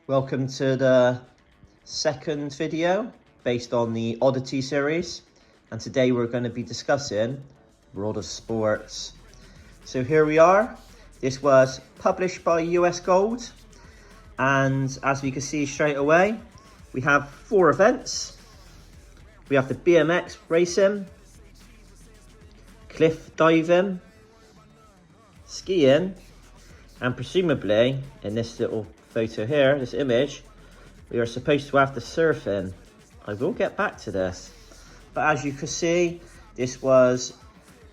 Welcome to the second video based on the Oddity series, and today we're going to be discussing World of Sports. So here we are. This was published by US Gold, and as we can see straight away, we have 4 events. We have the BMX racing, cliff diving, skiing, and presumably in this little photo here, this image, we are supposed to have the surfing. I will get back to this, but as you can see, this was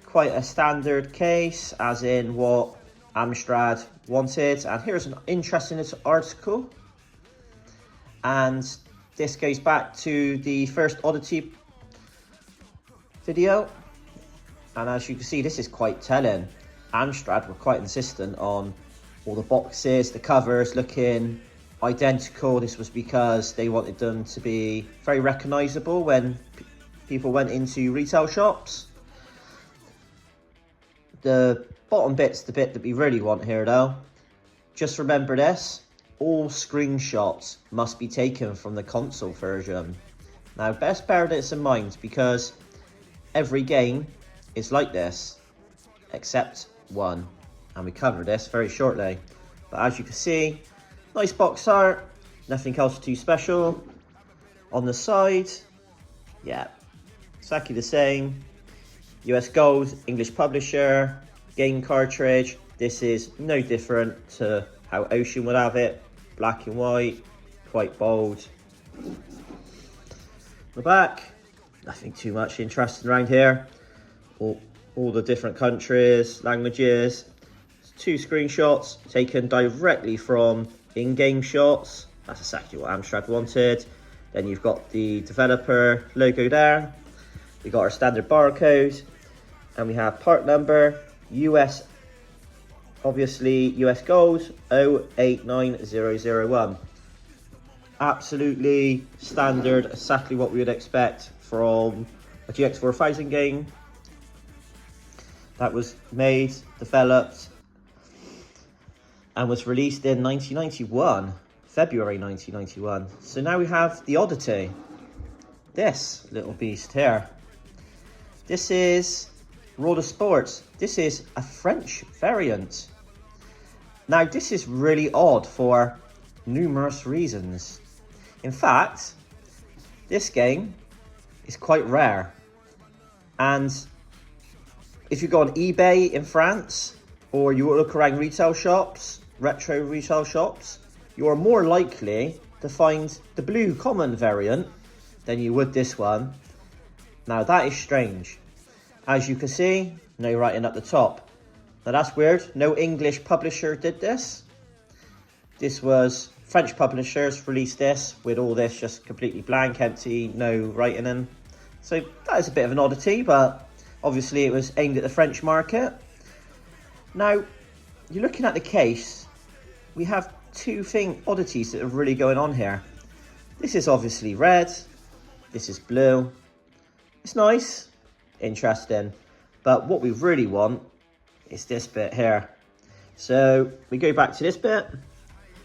quite a standard case, as in what Amstrad wanted. And here's an interesting little article, and this goes back to the first Oddity video, and as you can see, this is quite telling. Amstrad were quite insistent on all the boxes, the covers looking identical. This was because they wanted them to be very recognizable when people went into retail shops. The bottom bit's the bit that we really want here though. Just remember this, all screenshots must be taken from the console version. Now best bear this in mind, because every game is like this except one, and we cover this very shortly. But as you can see, nice box art, nothing else too special. On the side, yeah, exactly the same. US Gold, English publisher, game cartridge. This is no different to how Ocean would have it, black and white, quite bold. The back, nothing too much interesting around here. All the different countries, languages. 2 screenshots taken directly from in-game shots. That's exactly what Amstrad wanted. Then you've got the developer logo there. We got our standard barcode, and we have part number, US, obviously US Gold 089001. Absolutely standard, exactly what we would expect from a GX4000 game that was made, developed, and was released in 1991, February 1991. So now we have the Oddity, this little beast here. This is World of Sports. This is a French variant. Now this is really odd for numerous reasons. In fact, this game is quite rare, and if you go on eBay in France, or you look around retail shops, retro retail shops, you are more likely to find the blue common variant than you would this one. Now that is strange. As you can see, no writing at the top. Now that's weird, no English publisher did this. This was French publishers released this with all this just completely blank, empty, no writing in. So that is a bit of an oddity, but obviously it was aimed at the French market. Now, you're looking at the case, we have 2 oddities that are really going on here. This is obviously red, this is blue. It's nice, interesting, but what we really want is this bit here. So we go back to this bit,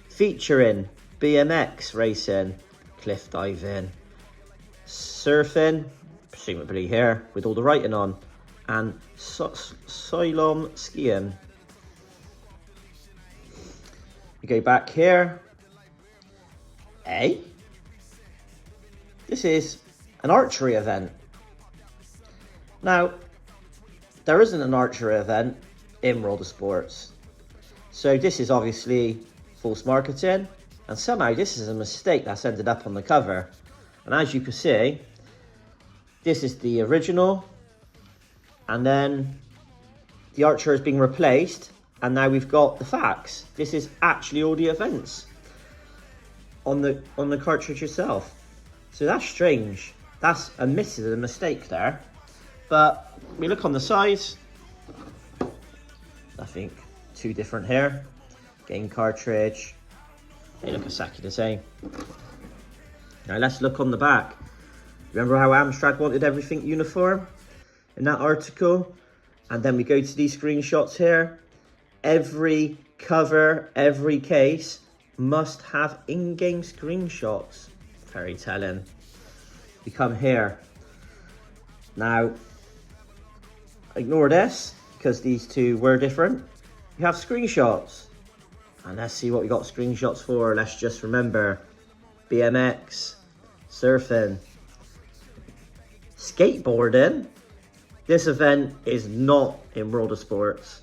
featuring BMX racing, cliff diving, surfing, presumably here with all the writing on, and slalom skiing. We go back here. This is an archery event. Now, there isn't an archery event in World of Sports, so this is obviously false marketing, and somehow this is a mistake that's ended up on the cover. And as you can see, this is the original, and then the archer is being replaced, and now we've got the facts. This is actually all the events on the cartridge itself. So that's strange. That's a mistake there. But we look on the sides, nothing too different here. Game cartridge, they look exactly the same. Now let's look on the back. Remember how Amstrad wanted everything uniform in that article? And then we go to these screenshots here. Every cover every case must have in-game screenshots. Very telling. We come here. Now, ignore this, because these two were different. You have screenshots. And let's see what we got screenshots for. Let's just remember. BMX, surfing, skateboarding. This event is not in World of Sports.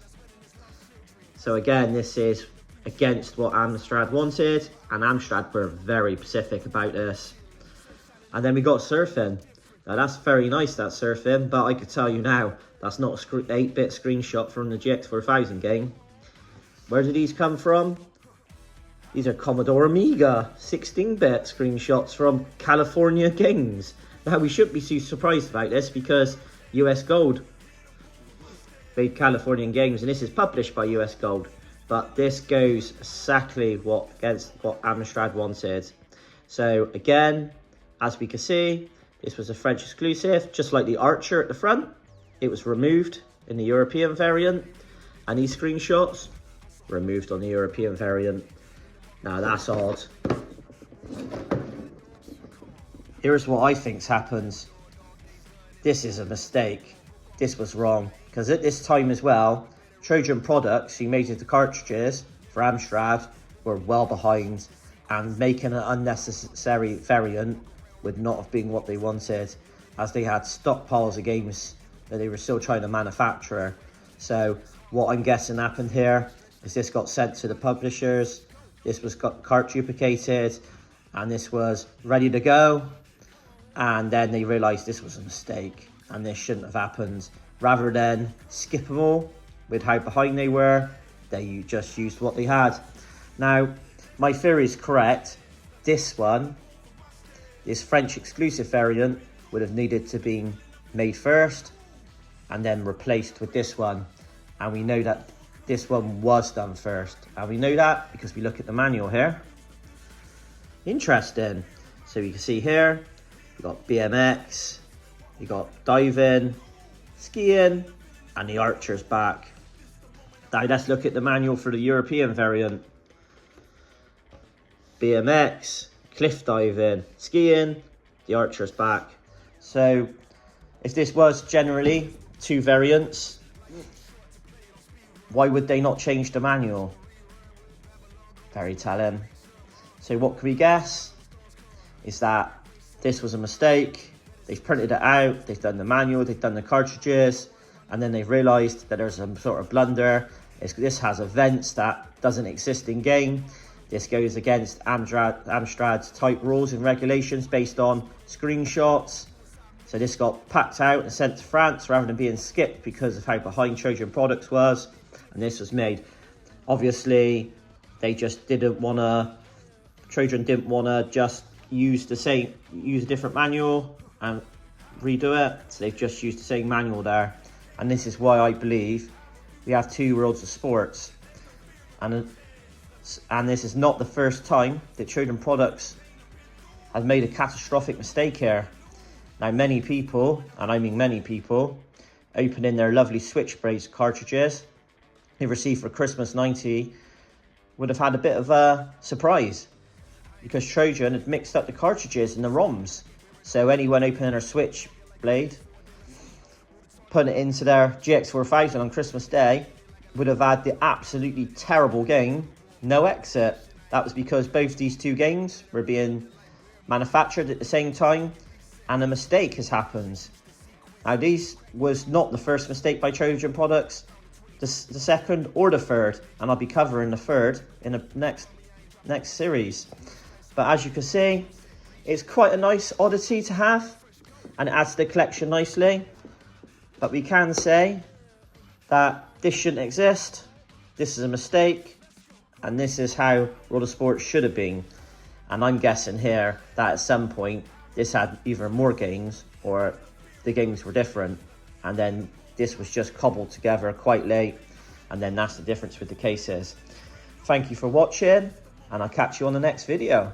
So again, this is against what Amstrad wanted, and Amstrad were very specific about this. And then we got surfing. Now that's very nice, that surfing, but I could tell you now, that's not an 8-bit screenshot from the GX4000 game. Where do these come from? These are Commodore Amiga 16-bit screenshots from California Games. Now we shouldn't be too surprised about this because US Gold made Californian Games, and this is published by US Gold. But this goes exactly against what Amstrad wanted. So again, as we can see, this was a French exclusive, just like the Archer at the front. It was removed in the European variant, and these screenshots removed on the European variant. Now that's odd. Here's what I think's happened. This is a mistake. This was wrong. Because at this time as well, Trojan Products, who made the cartridges for Amstrad, were well behind, and making an unnecessary variant would not have been what they wanted, as they had stockpiles of games that they were still trying to manufacture. So what I'm guessing happened here is this got sent to the publishers, this was got cart duplicated, and this was ready to go, and then they realized this was a mistake and this shouldn't have happened. Rather than skip them all with how behind they were, they just used what they had. Now, my theory is correct. This one, this French exclusive variant, would have needed to be made first and then replaced with this one. And we know that this one was done first. And we know that because we look at the manual here. Interesting. So you can see here, we got BMX, you got diving, skiing, and the Archer's back. Now let's look at the manual for the European variant. BMX, cliff diving, skiing, the Archer's back. So if this was generally two variants, why would they not change the manual? Very telling. So what can we guess? Is that this was a mistake. They've printed it out, they've done the manual, they've done the cartridges, and then they've realised that there's some sort of blunder. This has events that doesn't exist in game. This goes against Amstrad's type rules and regulations based on screenshots. So this got packed out and sent to France rather than being skipped because of how behind Trojan Products was. And this was made. Obviously, they just didn't want to, Trojan didn't want to just use a different manual and redo it. So they've just used the same manual there. And this is why I believe we have two Worlds of Sports. And this is not the first time that Trojan Products has made a catastrophic mistake here. Now many people, and I mean many people, opening their lovely Switchblade cartridges they received for Christmas 90 would have had a bit of a surprise, because Trojan had mixed up the cartridges and the ROMs. So anyone opening their Switchblade, putting it into their GX4000 on Christmas Day, would have had the absolutely terrible game, no exit. That was because both these two games were being manufactured at the same time, and a mistake has happened. Now, this was not the first mistake by Trojan Products, the second or the third, and I'll be covering the third in the next series. But as you can see, it's quite a nice oddity to have, and it adds to the collection nicely. But we can say that this shouldn't exist, this is a mistake, and this is how World of Sports should have been. And I'm guessing here that at some point this had either more games or the games were different, and then this was just cobbled together quite late, and then that's the difference with the cases. Thank you for watching, and I'll catch you on the next video.